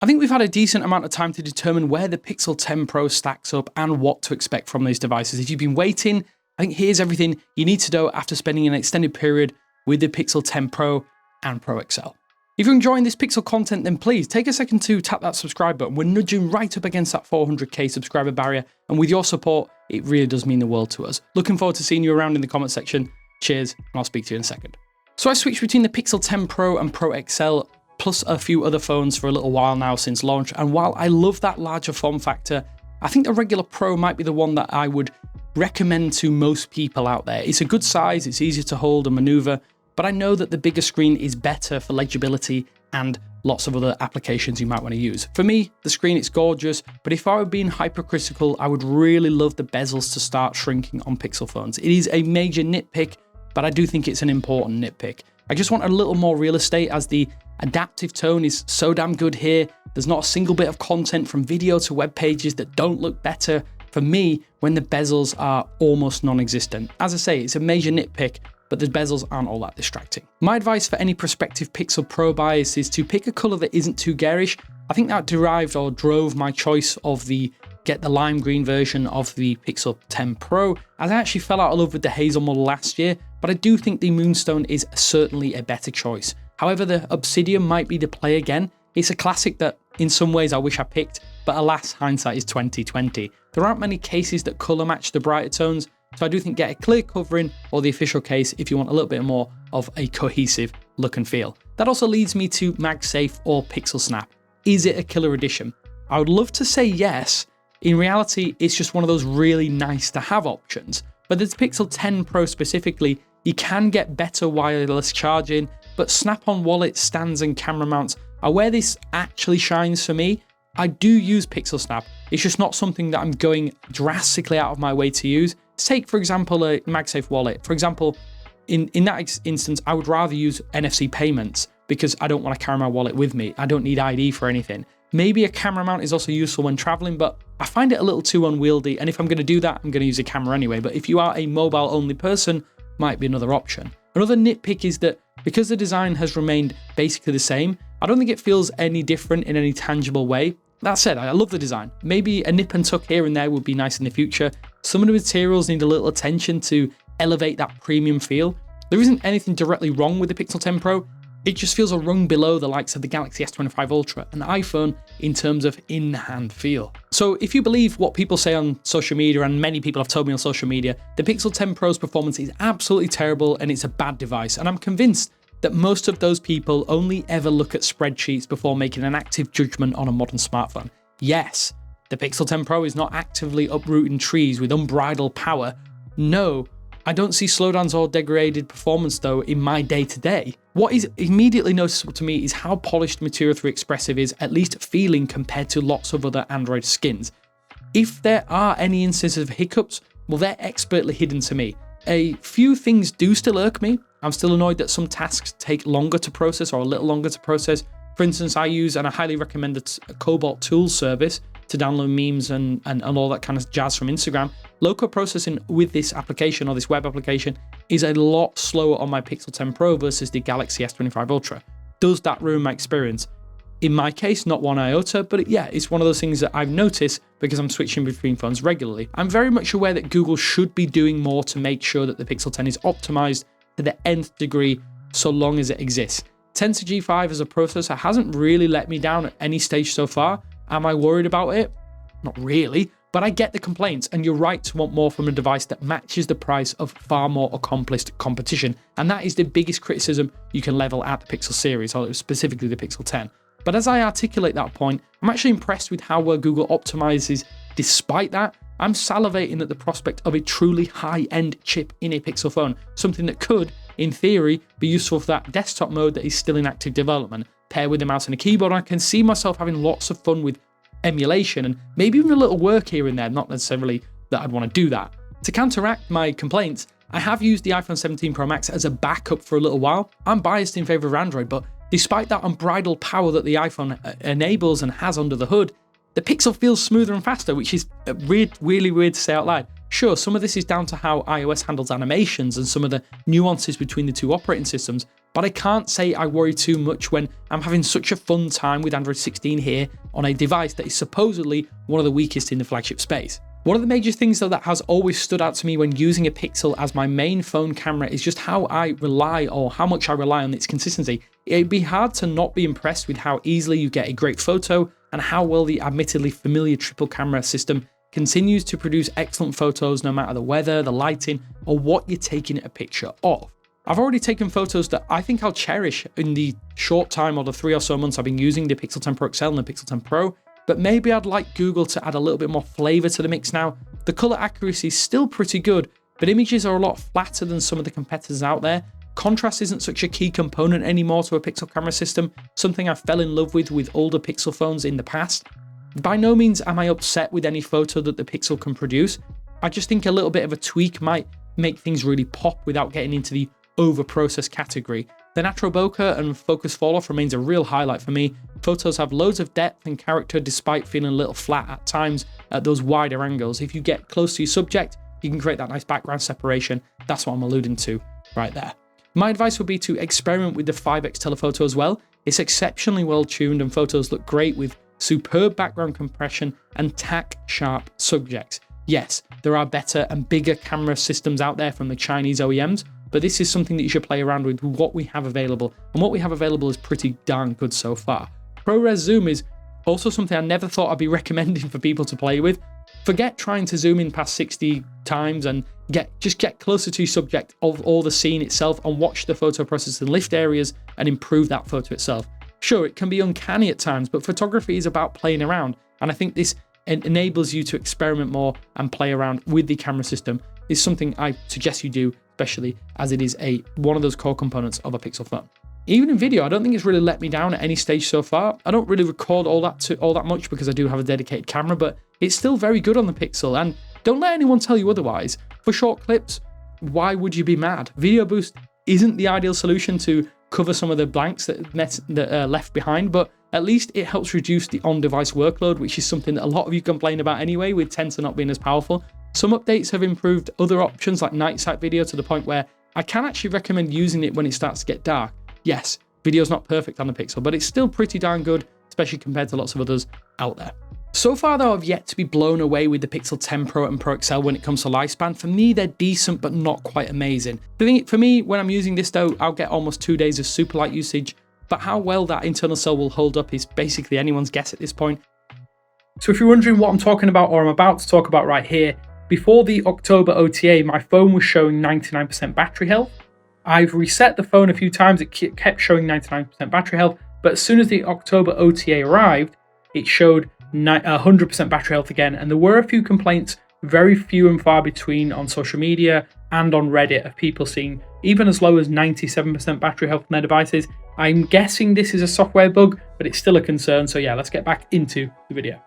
I think we've had a decent amount of time to determine where the Pixel 10 Pro stacks up and what to expect from these devices. If you've been waiting, I think here's everything you need to know after spending an extended period with the Pixel 10 Pro and Pro XL. If you're enjoying this Pixel content, then please take a second to tap that subscribe button. We're nudging right up against that 400k subscriber barrier, and with your support, it really does mean the world to us. Looking forward to seeing you around in the comment section. Cheers, and I'll speak to you in a second. So I switched between the Pixel 10 Pro and Pro XL, plus a few other phones for a little while now since launch, and while I love that larger form factor, I think the regular Pro might be the one that I would recommend to most people out there. It's a good size, it's easier to hold and maneuver, but I know that the bigger screen is better for legibility and lots of other applications you might want to use. For me, the screen, it's gorgeous, but if I were being hypercritical, I would really love the bezels to start shrinking on Pixel phones. It is a major nitpick, but I do think it's an important nitpick. I just want a little more real estate, as the adaptive tone is so damn good here. There's not a single bit of content from video to web pages that don't look better for me when the bezels are almost non-existent. As I say, it's a major nitpick, but the bezels aren't all that distracting. My advice for any prospective Pixel Pro buyers is to pick a color that isn't too garish. I think that derived or drove my choice of get the lime green version of the Pixel 10 Pro, as I actually fell out of love with the hazel model last year, but I do think the moonstone is certainly a better choice. However, the obsidian might be the play again. It's a classic that in some ways I wish I picked, but alas, hindsight is 2020. There aren't many cases that color match the brighter tones, so I do think get a clear covering or the official case if you want a little bit more of a cohesive look and feel. That also leads me to MagSafe or Pixel Snap. Is it a killer edition? I would love to say yes. In reality, it's just one of those really nice to have options. But the Pixel 10 Pro specifically, you can get better wireless charging, but Snap-on wallet stands and camera mounts are where this actually shines for me. I do use Pixel Snap, it's just not something that I'm going drastically out of my way to use. Take, for example, a MagSafe wallet. For example, in that instance, I would rather use NFC payments because I don't want to carry my wallet with me. I don't need ID for anything. Maybe a camera mount is also useful when traveling, but I find it a little too unwieldy, and if I'm going to do that, I'm going to use a camera anyway. But if you are a mobile-only person, might be another option. Another nitpick is that because the design has remained basically the same, I don't think it feels any different in any tangible way. That said, I love the design. Maybe a nip and tuck here and there would be nice in the future. Some of the materials need a little attention to elevate that premium feel. There isn't anything directly wrong with the Pixel 10 Pro. It just feels a rung below the likes of the Galaxy S25 Ultra and iPhone in terms of in-hand feel. So if you believe what people say on social media, and many people have told me on social media, the Pixel 10 Pro's performance is absolutely terrible and it's a bad device. And I'm convinced that most of those people only ever look at spreadsheets before making an active judgment on a modern smartphone. Yes, the Pixel 10 Pro is not actively uprooting trees with unbridled power. No, I don't see slowdowns or degraded performance though in my day-to-day. What is immediately noticeable to me is how polished Material 3 Expressive is, at least feeling, compared to lots of other Android skins. If there are any instances of hiccups, well, they're expertly hidden to me. A few things do still irk me. I'm still annoyed that some tasks take longer to process or a little longer to process. For instance, I use, and I highly recommend it, a Cobalt Tools service to download memes and all that kind of jazz from Instagram. Local processing with this application or this web application is a lot slower on my Pixel 10 Pro versus the Galaxy S25 Ultra. Does that ruin my experience? In my case, not one iota, but yeah, it's one of those things that I've noticed because I'm switching between phones regularly. I'm very much aware that Google should be doing more to make sure that the Pixel 10 is optimized to the nth degree so long as it exists. Tensor G5 as a processor hasn't really let me down at any stage so far. Am I worried about it? Not really, but I get the complaints, and you're right to want more from a device that matches the price of far more accomplished competition, and that is the biggest criticism you can level at the Pixel series, or specifically the Pixel 10. But as I articulate that point, I'm actually impressed with how well Google optimizes. Despite that, I'm salivating at the prospect of a truly high-end chip in a Pixel phone, something that could, in theory, be useful for that desktop mode that is still in active development, paired with a mouse and a keyboard. I can see myself having lots of fun with emulation and maybe even a little work here and there, not necessarily that I'd want to do that. To counteract my complaints, I have used the iPhone 17 Pro Max as a backup for a little while. I'm biased in favor of Android, but despite that unbridled power that the iPhone enables and has under the hood, the Pixel feels smoother and faster, which is really weird to say out loud. Sure, some of this is down to how iOS handles animations and some of the nuances between the two operating systems, but I can't say I worry too much when I'm having such a fun time with Android 16 here on a device that is supposedly one of the weakest in the flagship space. One of the major things though that has always stood out to me when using a Pixel as my main phone camera is just how much I rely on its consistency. It'd be hard to not be impressed with how easily you get a great photo and how well the admittedly familiar triple camera system continues to produce excellent photos no matter the weather, the lighting, or what you're taking a picture of. I've already taken photos that I think I'll cherish in the short time or the 3 or so months I've been using the Pixel 10 Pro XL and the Pixel 10 Pro, but maybe I'd like Google to add a little bit more flavor to the mix now. The color accuracy is still pretty good, but images are a lot flatter than some of the competitors out there. Contrast isn't such a key component anymore to a Pixel camera system, something I fell in love with older Pixel phones in the past. By no means am I upset with any photo that the Pixel can produce. I just think a little bit of a tweak might make things really pop without getting into the over-processed category. The natural bokeh and focus fall-off remains a real highlight for me. Photos have loads of depth and character despite feeling a little flat at times at those wider angles. If you get close to your subject, you can create that nice background separation. That's what I'm alluding to right there. My advice would be to experiment with the 5x telephoto as well. It's exceptionally well tuned and photos look great with superb background compression and tack-sharp subjects. Yes, there are better and bigger camera systems out there from the Chinese OEMs, but this is something that you should play around with what we have available, and what we have available is pretty darn good so far. ProRes zoom is also something I never thought I'd be recommending for people to play with. Forget trying to zoom in past 60 times and just get closer to your subject or the scene itself and watch the photo process and lift areas and improve that photo itself. Sure, it can be uncanny at times, but photography is about playing around, and I think this enables you to experiment more and play around with the camera system. Is something I suggest you do, especially as it is one of those core components of a Pixel phone. Even in video, I don't think it's really let me down at any stage so far. I don't really record all that much because I do have a dedicated camera, but it's still very good on the Pixel, and don't let anyone tell you otherwise. For short clips, why would you be mad? Video Boost isn't the ideal solution to cover some of the blanks that are left behind, but at least it helps reduce the on-device workload, which is something that a lot of you complain about anyway, with Tensor not being as powerful. Some updates have improved other options like night sight video to the point where I can actually recommend using it when it starts to get dark. Yes, video's not perfect on the Pixel, but it's still pretty darn good, especially compared to lots of others out there. So far though, I've yet to be blown away with the Pixel 10 Pro and Pro XL when it comes to lifespan. For me, they're decent, but not quite amazing. For me, when I'm using this though, I'll get almost 2 days of super light usage, but how well that internal cell will hold up is basically anyone's guess at this point. So if you're wondering what I'm talking about or I'm about to talk about right here, before the October OTA, my phone was showing 99% battery health. I've reset the phone a few times, it kept showing 99% battery health, but as soon as the October OTA arrived, it showed 100% battery health again, and there were a few complaints, very few and far between on social media and on Reddit, of people seeing even as low as 97% battery health on their devices. I'm guessing this is a software bug, but it's still a concern, so yeah, let's get back into the video.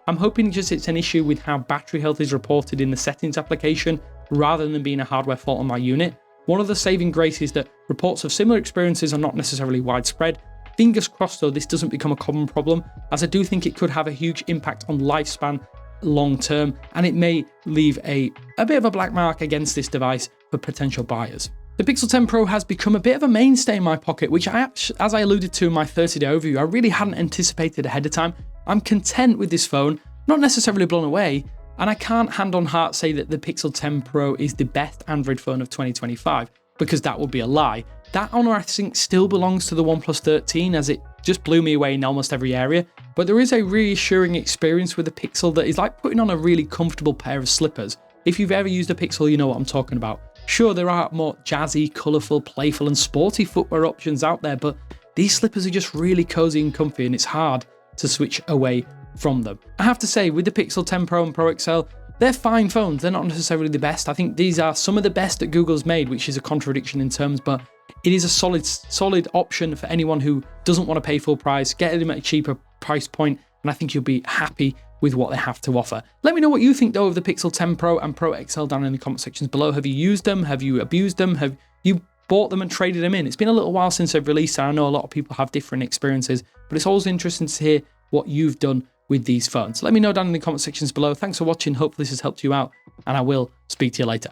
I'm hoping just it's an issue with how battery health is reported in the settings application rather than being a hardware fault on my unit. One of the saving graces is that reports of similar experiences are not necessarily widespread. Fingers crossed though, this doesn't become a common problem, as I do think it could have a huge impact on lifespan long term, and it may leave a bit of a black mark against this device for potential buyers. The Pixel 10 Pro has become a bit of a mainstay in my pocket, which as I alluded to in my 30-day overview, I really hadn't anticipated ahead of time. I'm content with this phone, not necessarily blown away, and I can't hand on heart say that the Pixel 10 Pro is the best Android phone of 2025, because that would be a lie. That honor, I think, still belongs to the OnePlus 13, as it just blew me away in almost every area, but there is a reassuring experience with the Pixel that is like putting on a really comfortable pair of slippers. If you've ever used a Pixel, you know what I'm talking about. Sure, there are more jazzy, colourful, playful and sporty footwear options out there, but these slippers are just really cozy and comfy, and it's hard to switch away from them. I have to say, with the Pixel 10 Pro and Pro XL, they're fine phones. They're not necessarily the best. I think these are some of the best that Google's made, which is a contradiction in terms, but it is a solid option for anyone who doesn't want to pay full price, get them at a cheaper price point, and I think you'll be happy with what they have to offer. Let me know what you think though of the Pixel 10 Pro and Pro XL down in the comment sections below. Have you used them? Have you abused them? Have you bought them and traded them in? It's been a little while since they've released, and I know a lot of people have different experiences, but it's always interesting to hear what you've done with these phones. Let me know down in the comment sections below. Thanks for watching. Hopefully this has helped you out, and I will speak to you later.